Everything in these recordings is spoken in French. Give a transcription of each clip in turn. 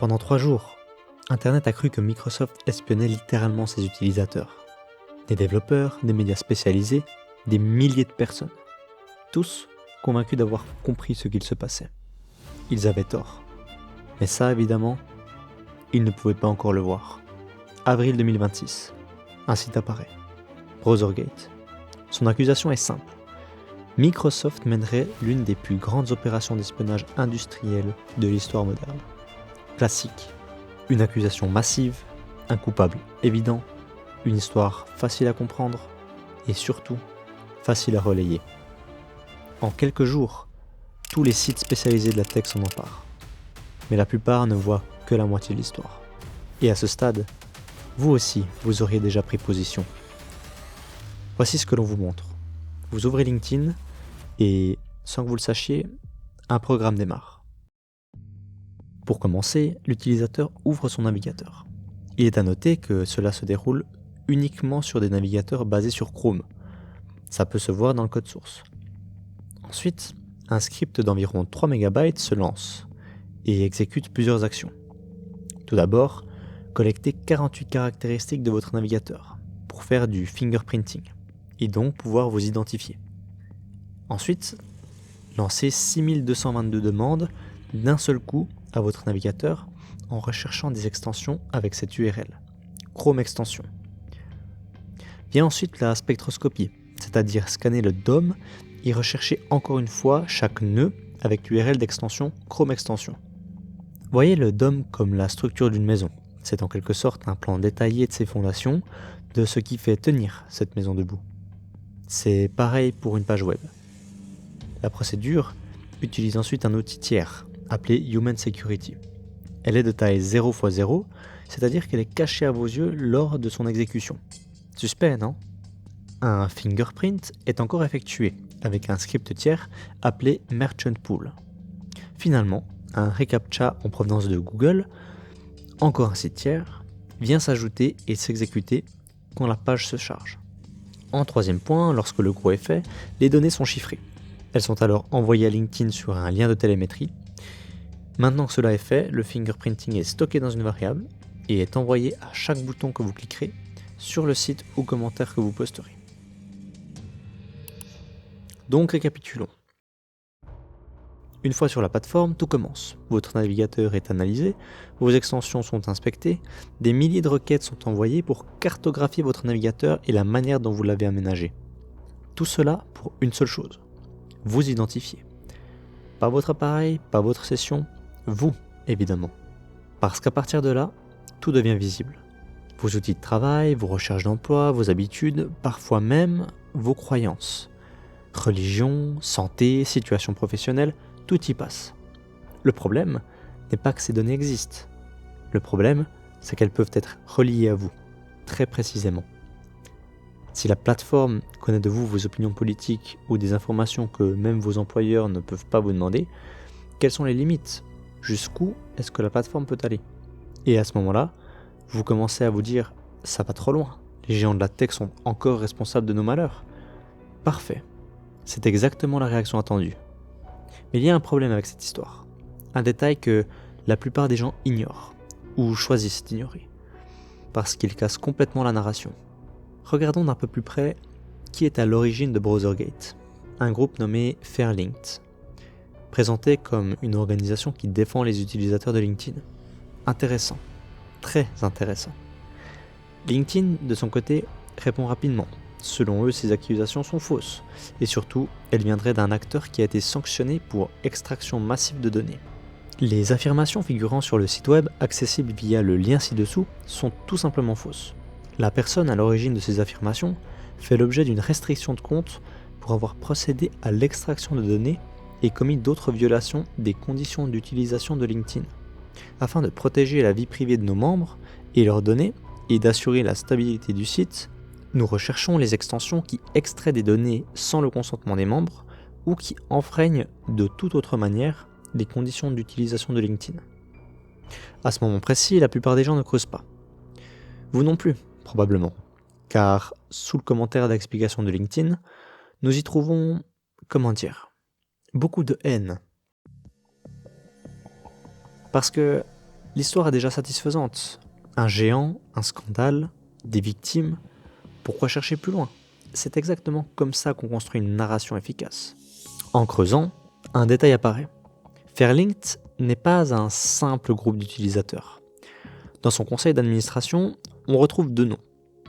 Pendant 3 jours, Internet a cru que Microsoft espionnait littéralement ses utilisateurs. Des développeurs, des médias spécialisés, des milliers de personnes. Tous convaincus d'avoir compris ce qu'il se passait. Ils avaient tort. Mais ça, évidemment, ils ne pouvaient pas encore le voir. Avril 2026. Un site apparaît. Browsergate. Son accusation est simple. Microsoft mènerait l'une des plus grandes opérations d'espionnage industriel de l'histoire moderne. Classique. Une accusation massive, un coupable évident, une histoire facile à comprendre et surtout facile à relayer. En quelques jours, tous les sites spécialisés de la tech s'en emparent. Mais la plupart ne voient que la moitié de l'histoire. Et à ce stade, vous aussi, vous auriez déjà pris position. Voici ce que l'on vous montre. Vous ouvrez LinkedIn et, sans que vous le sachiez, un programme démarre. Pour commencer, l'utilisateur ouvre son navigateur. Il est à noter que cela se déroule uniquement sur des navigateurs basés sur Chrome. Ça peut se voir dans le code source. Ensuite, un script d'environ 3 MB se lance et exécute plusieurs actions. Tout d'abord, collectez 48 caractéristiques de votre navigateur pour faire du fingerprinting et donc pouvoir vous identifier. Ensuite, lancez 6222 demandes d'un seul coup à votre navigateur en recherchant des extensions avec cette URL, Chrome Extension. Vient ensuite la spectroscopie, c'est-à-dire scanner le DOM et rechercher encore une fois chaque nœud avec l'URL d'extension Chrome Extension. Voyez le DOM comme la structure d'une maison. C'est en quelque sorte un plan détaillé de ses fondations, de ce qui fait tenir cette maison debout. C'est pareil pour une page web. La procédure utilise ensuite un outil tiers, appelé Human Security. Elle est de taille 0 x 0, c'est-à-dire qu'elle est cachée à vos yeux lors de son exécution. Suspect, non ? Un fingerprint est encore effectué avec un script tiers appelé Merchant Pool. Finalement, un reCAPTCHA en provenance de Google, encore un site tiers, vient s'ajouter et s'exécuter quand la page se charge. En troisième point, lorsque le gros est fait, les données sont chiffrées. Elles sont alors envoyées à LinkedIn sur un lien de télémétrie. Maintenant que cela est fait, le fingerprinting est stocké dans une variable et est envoyé à chaque bouton que vous cliquerez sur le site ou commentaire que vous posterez. Donc récapitulons. Une fois sur la plateforme, tout commence. Votre navigateur est analysé, vos extensions sont inspectées, des milliers de requêtes sont envoyées pour cartographier votre navigateur et la manière dont vous l'avez aménagé. Tout cela pour une seule chose, vous identifier. Pas votre appareil, pas votre session, vous, évidemment. Parce qu'à partir de là, tout devient visible. Vos outils de travail, vos recherches d'emploi, vos habitudes, parfois même vos croyances. Religion, santé, situation professionnelle, tout y passe. Le problème n'est pas que ces données existent. Le problème, c'est qu'elles peuvent être reliées à vous, très précisément. Si la plateforme connaît de vous vos opinions politiques ou des informations que même vos employeurs ne peuvent pas vous demander, quelles sont les limites ? Jusqu'où est-ce que la plateforme peut aller ? Et à ce moment-là, vous commencez à vous dire « ça va trop loin, les géants de la tech sont encore responsables de nos malheurs ». Parfait, c'est exactement la réaction attendue. Mais il y a un problème avec cette histoire, un détail que la plupart des gens ignorent, ou choisissent d'ignorer, parce qu'il casse complètement la narration. Regardons d'un peu plus près qui est à l'origine de Browsergate, un groupe nommé Fairlinked, présenté comme une organisation qui défend les utilisateurs de LinkedIn. Intéressant, très intéressant. LinkedIn, de son côté, répond rapidement. Selon eux, ces accusations sont fausses, et surtout, elles viendraient d'un acteur qui a été sanctionné pour extraction massive de données. Les affirmations figurant sur le site web, accessibles via le lien ci-dessous, sont tout simplement fausses. La personne à l'origine de ces affirmations fait l'objet d'une restriction de compte pour avoir procédé à l'extraction de données et commis d'autres violations des conditions d'utilisation de LinkedIn. Afin de protéger la vie privée de nos membres et leurs données, et d'assurer la stabilité du site, nous recherchons les extensions qui extraient des données sans le consentement des membres ou qui enfreignent de toute autre manière les conditions d'utilisation de LinkedIn. À ce moment précis, la plupart des gens ne creusent pas. Vous non plus, probablement, car sous le commentaire d'explication de LinkedIn, nous y trouvons, beaucoup de haine. Parce que L'histoire est déjà satisfaisante. Un géant, un scandale, des victimes. Pourquoi chercher plus loin? C'est exactement comme ça qu'on construit une narration efficace. En creusant, un détail apparaît. Fairlinked n'est pas un simple groupe d'utilisateurs. Dans son conseil d'administration, on retrouve deux noms,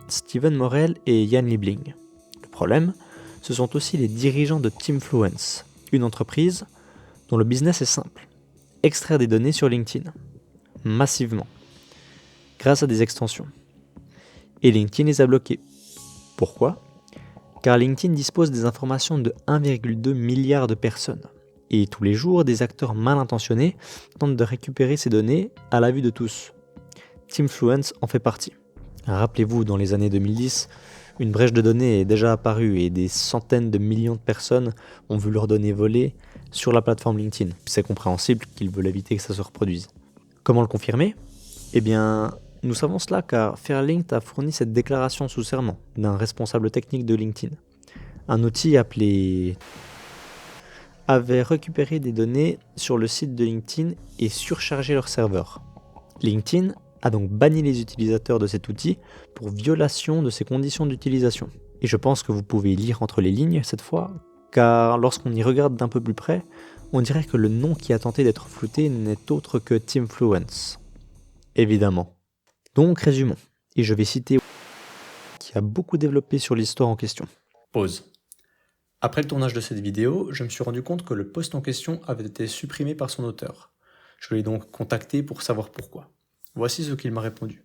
Steven Morel et Jan Liebling. Le problème, ce sont aussi les dirigeants de Teamfluence, une entreprise dont le business est simple, extraire des données sur LinkedIn, massivement, grâce à des extensions. Et LinkedIn les a bloqués. Pourquoi ? Car LinkedIn dispose des informations de 1,2 milliard de personnes. Et tous les jours, des acteurs mal intentionnés tentent de récupérer ces données à la vue de tous. Teamfluence en fait partie. Rappelez-vous, dans les années 2010, une brèche de données est déjà apparue et des centaines de millions de personnes ont vu leurs données volées sur la plateforme LinkedIn. C'est compréhensible qu'ils veulent éviter que ça se reproduise. Comment le confirmer ? Eh bien, nous savons cela car Fairlinked a fourni cette déclaration sous serment d'un responsable technique de LinkedIn. Un outil appelé avait récupéré des données sur le site de LinkedIn et surchargé leur serveur. LinkedIn a donc banni les utilisateurs de cet outil pour violation de ses conditions d'utilisation. Et je pense que vous pouvez lire entre les lignes cette fois, car lorsqu'on y regarde d'un peu plus près, on dirait que le nom qui a tenté d'être flouté n'est autre que Teamfluence. Évidemment. Donc résumons, et je vais citer qui a beaucoup développé sur l'histoire en question. Pause. Après le tournage de cette vidéo, je me suis rendu compte que le post en question avait été supprimé par son auteur. Je l'ai donc contacté pour savoir pourquoi. Voici ce qu'il m'a répondu.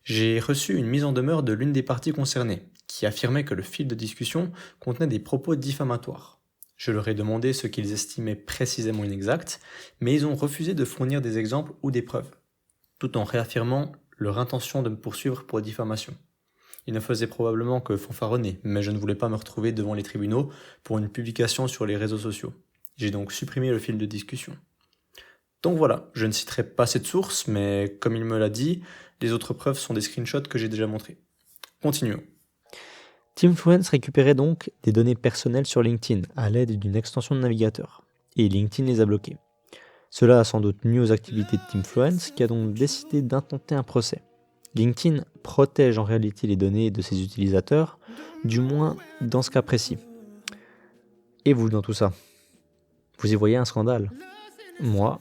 J'ai reçu une mise en demeure de l'une des parties concernées, qui affirmait que le fil de discussion contenait des propos diffamatoires. Je leur ai demandé ce qu'ils estimaient précisément inexact, mais ils ont refusé de fournir des exemples ou des preuves, tout en réaffirmant leur intention de me poursuivre pour diffamation. Ils ne faisaient probablement que fanfaronner, mais je ne voulais pas me retrouver devant les tribunaux pour une publication sur les réseaux sociaux. J'ai donc supprimé le fil de discussion. Donc voilà, je ne citerai pas cette source, mais comme il me l'a dit, les autres preuves sont des screenshots que j'ai déjà montrés. Continuons. Teamfluence récupérait donc des données personnelles sur LinkedIn à l'aide d'une extension de navigateur, et LinkedIn les a bloquées. Cela a sans doute nuit aux activités de Teamfluence, qui a donc décidé d'intenter un procès. LinkedIn protège en réalité les données de ses utilisateurs, du moins dans ce cas précis. Et vous dans tout ça? Vous y voyez un scandale? Moi,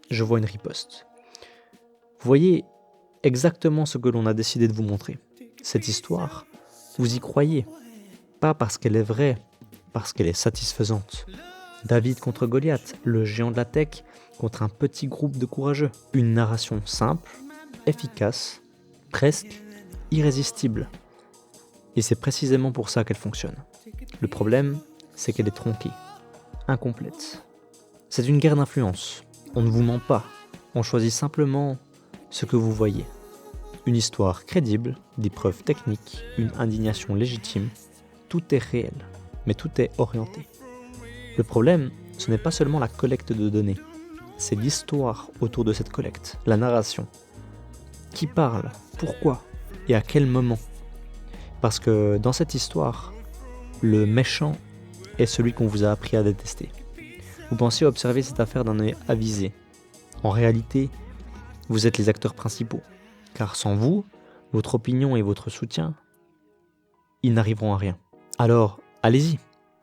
je vois une riposte. Vous voyez exactement ce que l'on a décidé de vous montrer. Cette histoire, vous y croyez. Pas parce qu'elle est vraie, parce qu'elle est satisfaisante. David contre Goliath, le géant de la tech contre un petit groupe de courageux. Une narration simple, efficace, presque irrésistible. Et c'est précisément pour ça qu'elle fonctionne. Le problème, c'est qu'elle est tronquée, incomplète. C'est une guerre d'influence. On ne vous ment pas. On choisit simplement ce que vous voyez. Une histoire crédible, des preuves techniques, une indignation légitime. Tout est réel, mais tout est orienté. Le problème, ce n'est pas seulement la collecte de données. C'est l'histoire autour de cette collecte, la narration. Qui parle, pourquoi et à quel moment. Parce que dans cette histoire, le méchant est celui qu'on vous a appris à détester. Vous pensez observer cette affaire d'un œil avisé. En réalité, vous êtes les acteurs principaux. Car sans vous, votre opinion et votre soutien, ils n'arriveront à rien. Alors, allez-y.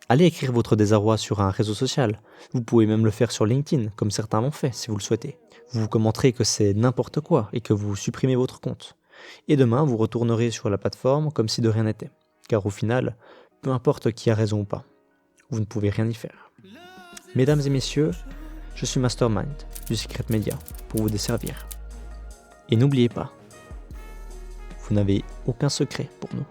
Allez écrire votre désarroi sur un réseau social. Vous pouvez même le faire sur LinkedIn, comme certains l'ont fait, si vous le souhaitez. Vous commenterez que c'est n'importe quoi et que vous supprimez votre compte. Et demain, vous retournerez sur la plateforme comme si de rien n'était. Car au final, peu importe qui a raison ou pas, vous ne pouvez rien y faire. Mesdames et messieurs, je suis Mastermind du Secret Media pour vous desservir. Et n'oubliez pas, vous n'avez aucun secret pour nous.